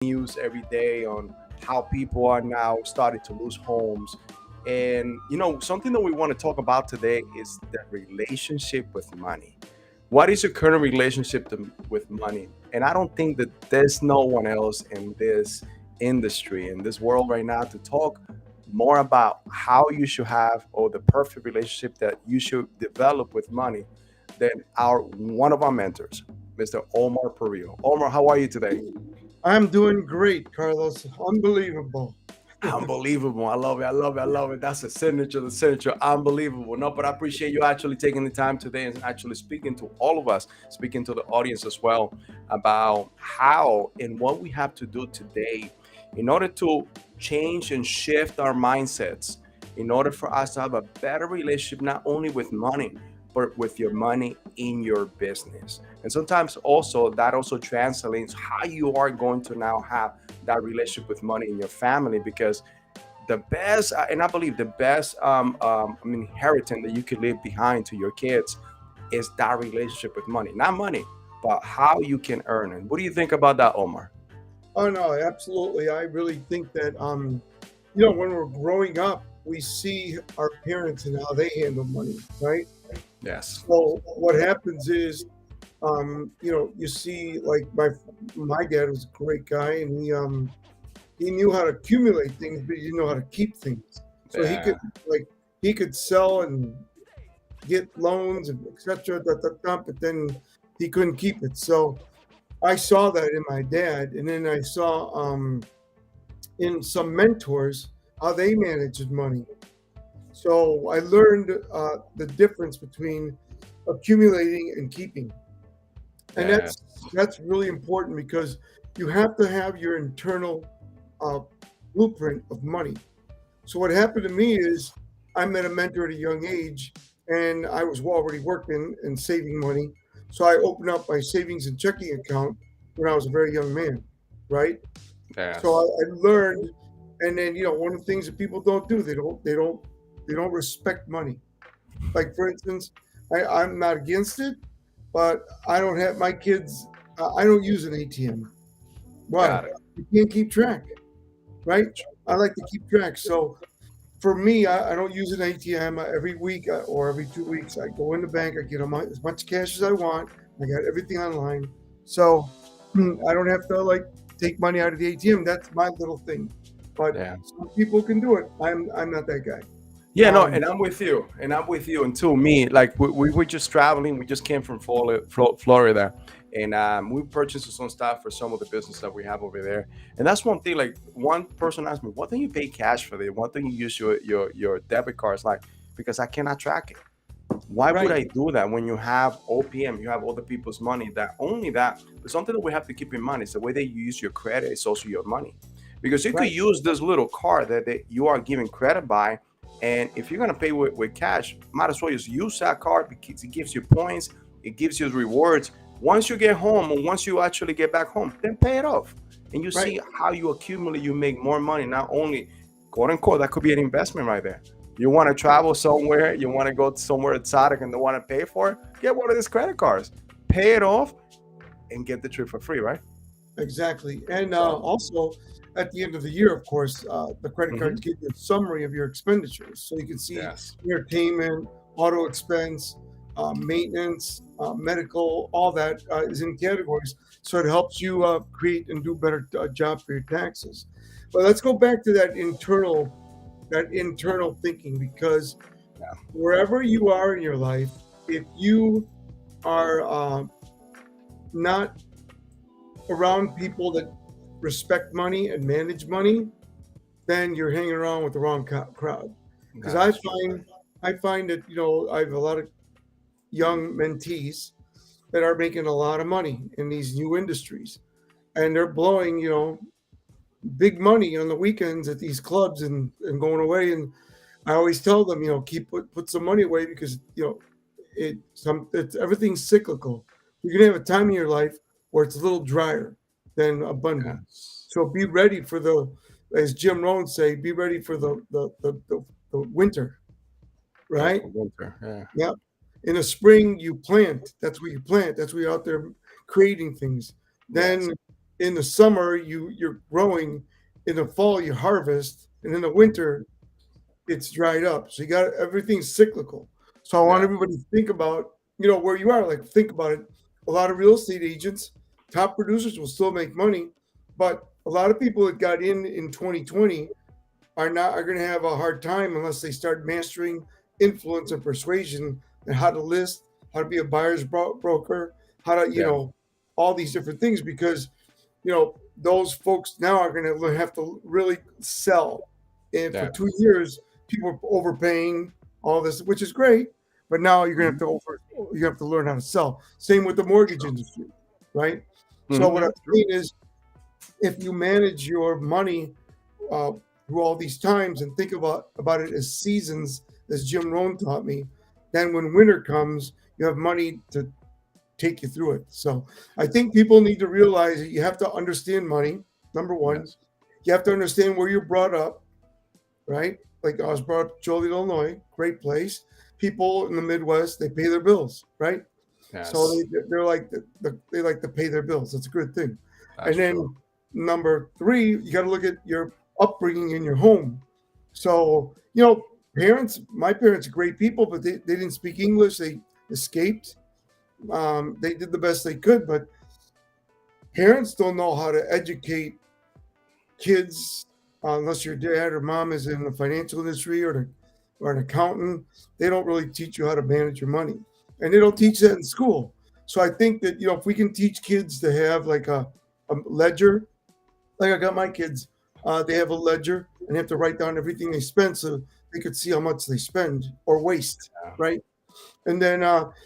news every day on how people are now starting to lose homes. And something that we want to talk about today is the relationship with money. What is your current relationship with money? And I don't think that there's no one else in this industry, in this world right now, to talk more about how you should have or the perfect relationship that you should develop with money than our one of our mentors, Mr. Omar Perillo. Omar, how are you today? I'm doing great, Carlos. Unbelievable. Unbelievable. I love it. I love it. I love it. That's a signature, the signature. Unbelievable. No, but I appreciate you actually taking the time today and actually speaking to all of us, speaking to the audience as well about how and what we have to do today in order to change and shift our mindsets, in order for us to have a better relationship, not only with money, but with your money in your business. And sometimes also that also translates how you are going to now have that relationship with money in your family, because the best and I believe the best inheritance that you could leave behind to your kids is that relationship with money, not money, but how you can earn it. What do you think about that, Omar? Oh no, absolutely. I really think that when we're growing up, we see our parents and how they handle money, right? Yes. So what happens is, you see, like my dad was a great guy, and he knew how to accumulate things, but he didn't know how to keep things. So Yeah. he could sell and get loans and etc. But then he couldn't keep it. So I saw that in my dad, and then I saw in some mentors how they managed money. So I learned the difference between accumulating and keeping, and Yeah. that's really important because you have to have your internal uh, blueprint of money. So what happened to me is I met a mentor at a young age, and I was already working and saving money. So I opened up my savings and checking account when I was a very young man, right? So Yes. I learned, and then one of the things that people don't do, they don't respect money. Like for instance, I'm not against it, but I don't have my kids. I don't use an ATM. Why? Got it. You can't keep track, right? I like to keep track. So for me, I don't use an ATM every week or every 2 weeks. I go in the bank, I get as much cash as I want. I got everything online. So I don't have to like take money out of the ATM. That's my little thing. But Yeah. some people can do it. I'm not that guy. Yeah, no, Um, and I'm with you, and I'm with you. And to me, like we were just traveling, we just came from Florida, and we purchased some stuff for some of the business that we have over there. And that's one thing. Like one person asked me, "Why don't you pay cash for this? Why don't you use your debit cards?" Like, because I cannot track it. Why would right, I do that when you have OPM, you have other people's money? That only that, but something that we have to keep in mind is the way that you use your credit is also your money. Because you could right, use this little card that you are giving credit by, and if you're gonna pay with cash, might as well just use that card because it gives you points, it gives you rewards. Once you get home or once you actually get back home, then pay it off. And you right. see how you accumulate, you make more money. Not only quote unquote, that could be an investment right there. You want to travel somewhere, you want to go somewhere exotic and don't want to pay for it, get one of these credit cards, pay it off, and get the trip for free, right? Exactly. And So, also, at the end of the year, of course, the credit cards mhm. give you a summary of your expenditures. So you can see Yes. entertainment, auto expense, maintenance, medical, all that is in categories. So it helps you create and do better job for your taxes. But let's go back to that internal thinking, because Yeah. wherever you are in your life, if you are not around people that respect money and manage money, then you're hanging around with the wrong crowd. Because That is true. I find that I have a lot of young mentees that are making a lot of money in these new industries, and they're blowing big money on the weekends at these clubs and going away. And I always tell them, keep put some money away, because it's everything's cyclical. You're gonna have a time in your life where it's a little drier than abundant. Yes. So be ready for as Jim Rohn say, be ready for the winter, Yeah, right? for winter. Yeah. Yeah. In the spring you plant. That's where you plant. That's where you're out there creating things. Then Yes. in the summer you're growing, in the fall you harvest, and in the winter it's dried up. So you got everything's cyclical. So I want Yeah. everybody to think about, where you are. Like think about it. A lot of real estate agents, top producers will still make money, but a lot of people that got in 2020 are going to have a hard time unless they start mastering influence and persuasion and how to list, how to be a buyer's broker, how to Yeah. all these different things, because those folks now are going to have to really sell. And for Yeah. 2 years, people are overpaying all this, which is great, but now you're going to Mhm. have to you have to learn how to sell. Same with the mortgage industry, right? So Mhm. what I'm Yeah, true. saying is, if you manage your money uh, through all these times and think about it as seasons, as Jim Rohn taught me, then when winter comes, you have money to take you through it. So I think people need to realize that you have to understand money. Number one, Yes. you have to understand where you're brought up, right? Like I was brought up Joliet, Illinois, great place. People in the Midwest, they pay their bills, right? So Yes. they're like they like to pay their bills. That's a good thing. That's And true. then number three, you got to look at your upbringing in your home. So parents, my parents are great people, but they didn't speak English. They escaped. They did the best they could, but parents don't know how to educate kids unless your dad or mom is in the financial industry or an accountant. They don't really teach you how to manage your money, and they don't teach that in school. So I think that if we can teach kids to have like a ledger, like I got my kids, they have a ledger and they have to write down everything they spend so they could see how much they spend or waste, Yeah. right? And then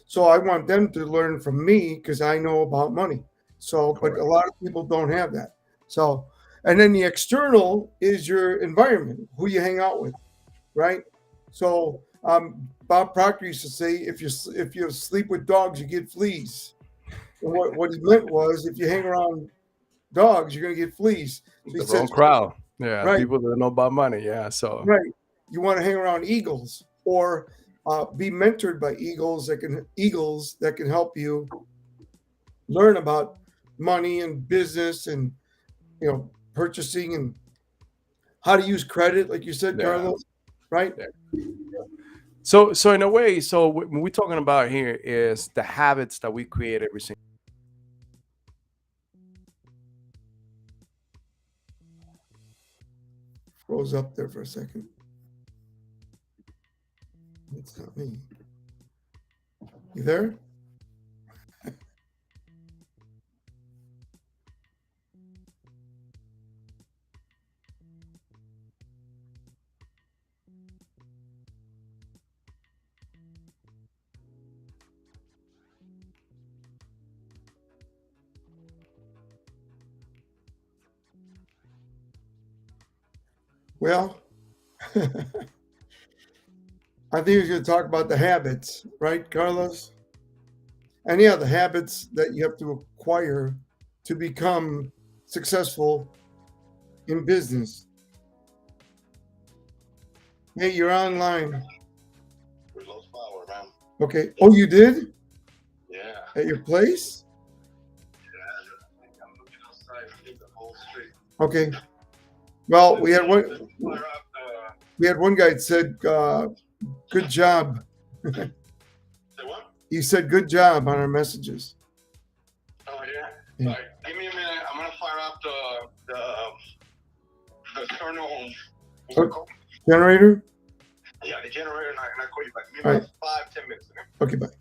so I want them to learn from me because I know about money. So but a Correct. lot of people don't have that. So and then the external is your environment, who you hang out with, right? So Bob Proctor used to say, if you sleep with dogs you get fleas. And what he meant was, if you hang around dogs you're going to get fleas. So he The says, wrong crowd. Yeah. right, People that know about money. Yeah. So right, you want to hang around eagles, or be mentored by eagles that can help you learn about money and business and purchasing and how to use credit, like you said, yeah. Carlos, right? Yeah. So in a way, so what we're talking about here is the habits that we create every single. Froze up there for a second. It's not me. You there? Well, I think he's going to talk about the habits, right, Carlos? And yeah, the habits that you have to acquire to become successful in business. Hey, you're online. We lost power, man. Okay. Oh, you did? Yeah. At your place? I'm looking outside in the whole street. Okay. Well, we had one. Fire up We had one guy that said, "Good job." say what? He said, "Good job" on our messages. Oh yeah. Yeah. All right, give me a minute. I'm gonna fire up the external. Generator. Yeah, the generator, and I call you back. Give All me right. about 5-10 minutes. Okay? Okay. Bye.